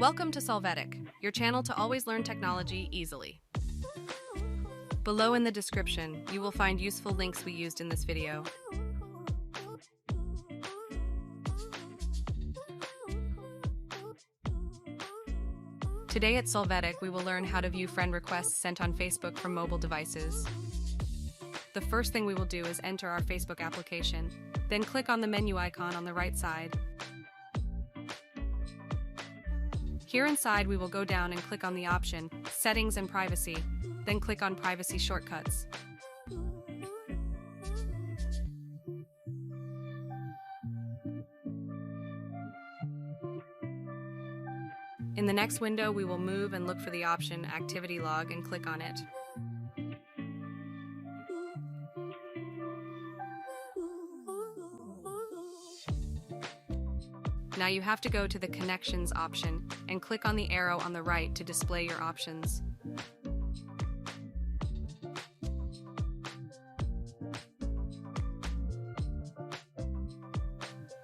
Welcome to Solvetic, your channel to always learn technology easily. Below in the description, you will find useful links we used in this video. Today at Solvetic, we will learn how to view friend requests sent on Facebook from mobile devices. The first thing we will do is enter our Facebook application, then click on the menu icon on the right side. Here inside, we will go down and click on the option Settings and Privacy, then click on Privacy Shortcuts. In the next window, we will move and look for the option Activity Log and click on it. Now you have to go to the Connections option and click on the arrow on the right to display your options.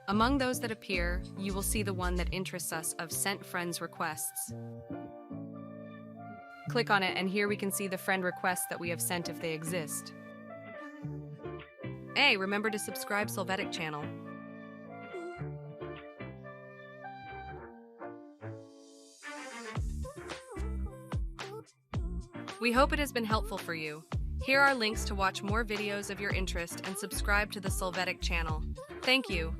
Among those that appear, you will see the one that interests us of Sent Friends Requests. Click on it and here we can see the friend requests that we have sent if they exist. Hey, remember to subscribe Solvetic channel. We hope it has been helpful for you. Here are links to watch more videos of your interest and subscribe to the Solvetic channel. Thank you.